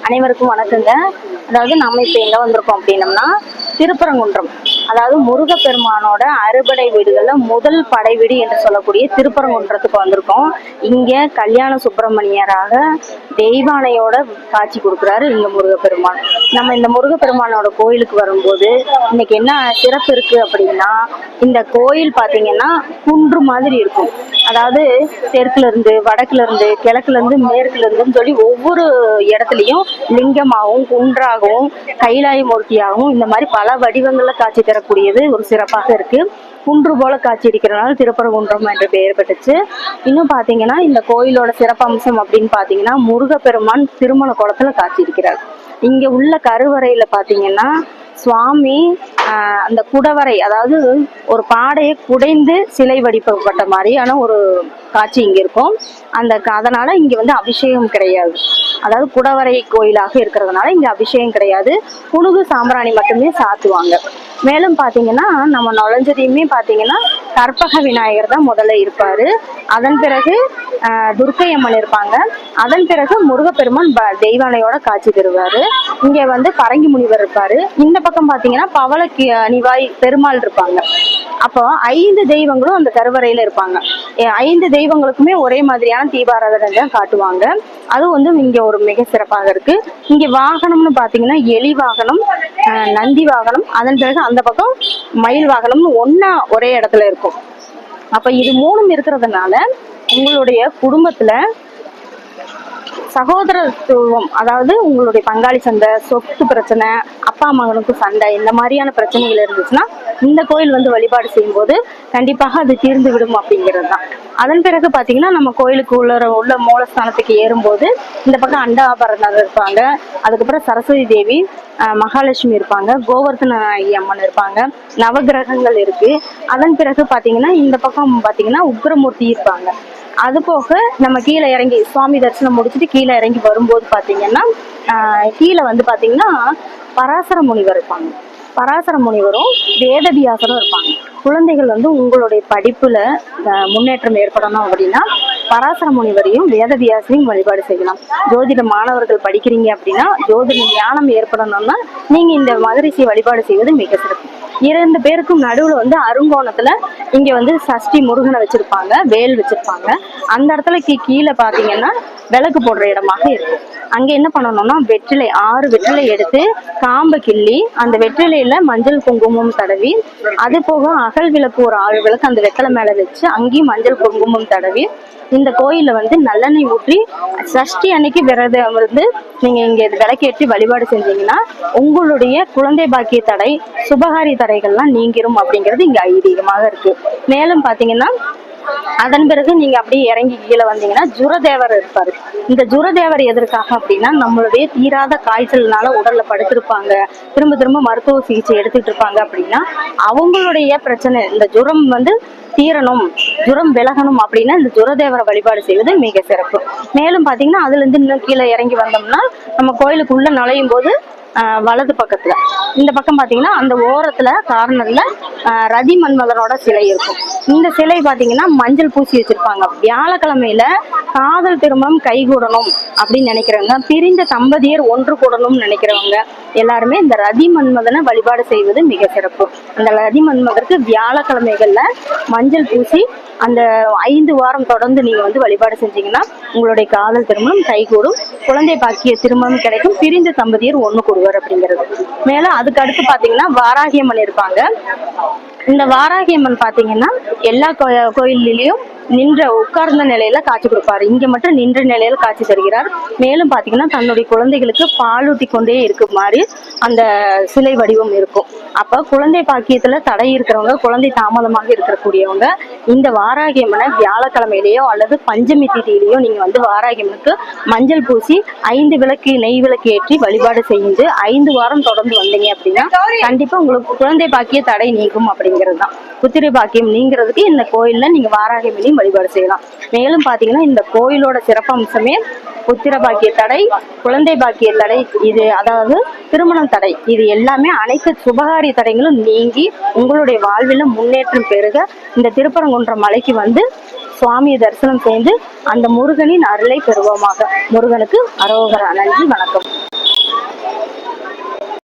அனைவருக்கும் வணக்கங்க. அதாவது நம்ம இப்போ எங்கே வந்திருக்கோம் அப்படின்னம்னா திருப்பரங்குன்றம், அதாவது முருகப்பெருமானோட அறுபடை வீடுகள்ல முதல் படை வீடு என்று சொல்லக்கூடிய திருப்பரங்குன்றத்துக்கு வந்திருக்கோம். இங்க கல்யாண சுப்பிரமணியராக தெய்வானையோட காட்சி கொடுக்குறாரு இங்க முருகப்பெருமான். நம்ம இந்த முருகப்பெருமானோட கோயிலுக்கு வரும்போது இன்னைக்கு என்ன சிறப்பு இருக்கு அப்படின்னா, இந்த கோயில் பார்த்தீங்கன்னா குன்று மாதிரி இருக்கும். அதாவது தெற்குல இருந்து வடக்குல இருந்து கிழக்குல இருந்து மேற்குல இருந்துன்னு சொல்லி ஒவ்வொரு இடத்துலையும் லிங்கமாகவும் குன்றாகவும் கைலாய மூர்த்தியாகவும் இந்த மாதிரி பல வடிவங்கள்ல காட்சி தரக்கூடியது ஒரு சிறப்பாக இருக்கு. குன்று போல காட்சி இருக்கிறதுனால திருப்பரங்குன்றம் என்று பெயர் பெற்றுச்சு. இன்னும் பாத்தீங்கன்னா இந்த கோயிலோட சிறப்பம்சம் அப்படின்னு பாத்தீங்கன்னா முருகப்பெருமான் திருமண குளத்துல காட்சி இருக்கிறார். இங்க உள்ள கருவறையில பாத்தீங்கன்னா சுவாமி அந்த குடவரை, அதாவது ஒரு பாடையை குடைந்து சிலை வடிப்பட்ட மாதிரியான ஒரு காட்சி இங்க இருக்கும். அதனால இங்க வந்து அபிஷேகம் கிடையாது. அதாவது குடவரை கோயிலாக இருக்கிறதுனால இங்க அபிஷேகம் கிடையாது. புனுகு சாம்பிராணி மட்டுமே சாத்துவாங்க. மேலும் பாத்தீங்கன்னா நம்ம நுழைஞ்சதையுமே பாத்தீங்கன்னா கற்பக விநாயகர் தான் முதல்ல இருப்பாரு. அதன் பிறகு துர்க்கை அம்மன் இருப்பாங்க. அதன் பிறகு முருகப்பெருமான் தெய்வானையோட காட்சி தருவாரு. இங்க வந்து பரங்கி முனிவர் இருப்பாரு. இந்த பக்கம் பாத்தீங்கன்னா பவள அணிவாய் பெருமாள் இருப்பாங்க. அப்போ 5 தெய்வங்களும் அந்த கருவறையில இருப்பாங்க. 5 தெய்வங்களுக்குமே ஒரே மாதிரியான தீபாராதனை தான் காட்டுவாங்க. அது வந்து இங்க ஒரு மிக சிறப்பாக இருக்கு. இங்க வாகனம்னு பாத்தீங்கன்னா எலி வாகனம், நந்தி வாகனம், அதன் பிறகு அந்த பக்கம் மயில் வாகனம்னு ஒன்னா ஒரே இடத்துல இருக்கும். அப்ப இது 3ம் இருக்கிறதுனால உங்களுடைய குடும்பத்துல சகோதரத்துவம், அதாவது உங்களுடைய பங்காளி சண்டை, சொத்து பிரச்சனை, அப்பா மகனுக்கு சண்டை, இந்த மாதிரியான பிரச்சனைகள் இருந்துச்சுன்னா இந்த கோயில் வந்து வழிபாடு செய்யும் போது கண்டிப்பாக அது தீர்ந்து விடும் அப்படிங்கிறது தான். அதன் பிறகு பாத்தீங்கன்னா நம்ம கோயிலுக்கு உள்ள மூலஸ்தானத்துக்கு ஏறும்போது இந்த பக்கம் அண்டாபரணர் இருப்பாங்க. அதுக்கப்புறம் சரஸ்வதி தேவி, மகாலட்சுமி இருப்பாங்க, கோவர்தன அம்மன் இருப்பாங்க, நவகிரகங்கள் இருக்கு. அதன் பிறகு பாத்தீங்கன்னா இந்த பக்கம் பாத்தீங்கன்னா உக்ரமூர்த்தி இருப்பாங்க. அது போக நம்ம கீழே இறங்கி சுவாமி தரிசனம் முடிச்சுட்டு கீழே இறங்கி வரும்போது பாத்தீங்கன்னா கீழே வந்து பாத்தீங்கன்னா பராசர முனிவர் இருப்பாங்க. பராசர முனிவரும் வேதவியாசரும் இருப்பாங்க. குழந்தைகள் வந்து உங்களுடைய படிப்புல முன்னேற்றம் ஏற்படணும் அப்படின்னா பராசர முனிவரையும் வேதவியாசரையும் வழிபாடு செய்யலாம். ஜோதிட மாணவர்கள் படிக்கிறீங்க அப்படின்னா ஜோதிட ஞானம் ஏற்படணும்னா நீங்க இந்த மகரிஷி வழிபாடு செய்வது மிக சிறப்பு. 2 பேருக்கும் நடுவுல வந்து அருங்கோணத்துல இங்க வந்து சஷ்டி முருகனை வச்சிருப்பாங்க, வேல் வச்சிருப்பாங்க. அந்த இடத்துல கீழே பாத்தீங்கன்னா விளக்கு போடுற இடமாக இருக்கும். அங்க என்ன பண்ணணும்னா வெற்றிலை 6 வெற்றிலை எடுத்து காம்பை கிள்ளி அந்த வெற்றிலையில மஞ்சள் குங்குமம் தடவி, அது போக அகல் விளக்கு ஒரு 6 விளக்கு அந்த வெத்தலை மேல வச்சு அங்கேயும் மஞ்சள் குங்குமம் தடவி இந்த கோயில வந்து நல்லெண்ணெய் ஊற்றி சஷ்டி அன்னைக்கு விரதம் இருந்து நீங்க இங்க விளக்கேற்றி வழிபாடு செஞ்சீங்கன்னா உங்களுடைய குழந்தை பாக்கிய தடை, சுபகாரி தடைகள்லாம் நீங்கிரும் அப்படிங்கிறது இங்க ஐதீகமாக இருக்கு. மேலும் பாத்தீங்கன்னா அதன் பிறகு நீங்க அப்படியே இறங்கி கீழே வந்தீங்கன்னா ஜுரதேவர் இருப்பாரு. இந்த ஜுரதேவர் எதற்காக அப்படின்னா நம்மளுடைய தீராத காய்ச்சல்னால உடல்ல படுத்திருப்பாங்க, திரும்ப திரும்ப மருத்துவ சிகிச்சை எடுத்துட்டு இருப்பாங்க அப்படின்னா அவங்களுடைய பிரச்சனை இந்த ஜுரம் வந்து தீரணும், ஜுரம் விலகணும் அப்படின்னா இந்த ஜுரதேவரை வழிபாடு செய்வது மிக சிறப்பு. மேலும் பாத்தீங்கன்னா அதுல இருந்து இன்னும் கீழே இறங்கி வந்தோம்னா நம்ம கோயிலுக்குள்ள நுழையும் போது வலது பக்கத்துல இந்த பக்கம் பாத்தீங்கன்னா அந்த ஓரத்துல கார்னர்ல ரதி மன்மதனோட சிலை இருக்கும். இந்த சிலை பாத்தீங்கன்னா மஞ்சள் பூசி வச்சிருப்பாங்க. வியாழக்கிழமையில காதல் திருமணம் கைகூடணும் அப்படின்னு நினைக்கிறவங்க, பிரிந்த தம்பதியர் ஒன்று கூடணும்னு நினைக்கிறவங்க எல்லாருமே இந்த ரதி மன்மதனை வழிபாடு செய்வது மிக சிறப்பு. அந்த ரதி மன்மதற்கு வியாழக்கிழமைகள்ல மஞ்சள் பூசி அந்த 5 வாரம் தொடர்ந்து நீங்க வந்து வழிபாடு செஞ்சீங்கன்னா உங்களுடைய காதல் திருமணம் கைகூடும், குழந்தை பாக்கிய திருமணம் கிடைக்கும், பிரிந்த தம்பதியர் ஒண்ணு கூடுவார் அப்படிங்கிறது. மேல அதுக்கு அடுத்து பாத்தீங்கன்னா வாராகியம்மன் இருப்பாங்க. இந்த வாராகியம்மன் பாத்தீங்கன்னா எல்லா கோயிலையும் நின்ற உட்கார்ந்த நிலையில காட்சி கொடுப்பாரு. இங்க மட்டும் நின்ற நிலையில காட்சி தருகிறார். மேலும் பாத்தீங்கன்னா தன்னுடைய குழந்தைகளுக்கு பாலூட்டி கொண்டே இருக்கு மாதிரி அந்த சிலை வடிவம் இருக்கும். அப்ப குழந்தை பாக்கியத்துல தடை இருக்கிறவங்க, குழந்தை தாமதமாக இருக்கக்கூடியவங்க இந்த வாராகியம்மனை வியாழக்கிழமையிலேயோ அல்லது பஞ்சமி திதியிலேயோ நீங்க வந்து வாராகியம்மனுக்கு மஞ்சள் பூசி 5 விளக்கு நெய் விளக்கு ஏற்றி வழிபாடு செஞ்சு 5 வாரம் தொடர்ந்து வந்தீங்க அப்படின்னா கண்டிப்பா உங்களுக்கு குழந்தை பாக்கிய தடை நீக்கும் அப்படிங்கிறது தான். புத்திரை பாக்கியம் நீங்கிறதுக்கு இந்த கோயில்ல நீங்க வாராகியம்மனையும் வழிபாடு செய்யலாம். மேலும் பாத்தீங்கன்னா இந்த கோயிலோட சிறப்பம்சமே புத்திர பாக்கிய தடை, குழந்தை பாக்கிய தடை, இது அதாவது திருமணம் தடை, இது எல்லாமே அனைத்து சுபகாரிய தடைகளும் நீங்கி உங்களுடைய வாழ்வில் முன்னேற்றம் பெருக இந்த திருப்பரங்குன்றம் மலைக்கு வந்து சுவாமியை தரிசனம் செய்து அந்த முருகனின் அருளை பெறுவோமாக. முருகனுக்கு அரோகரா. நன்றி, வணக்கம்.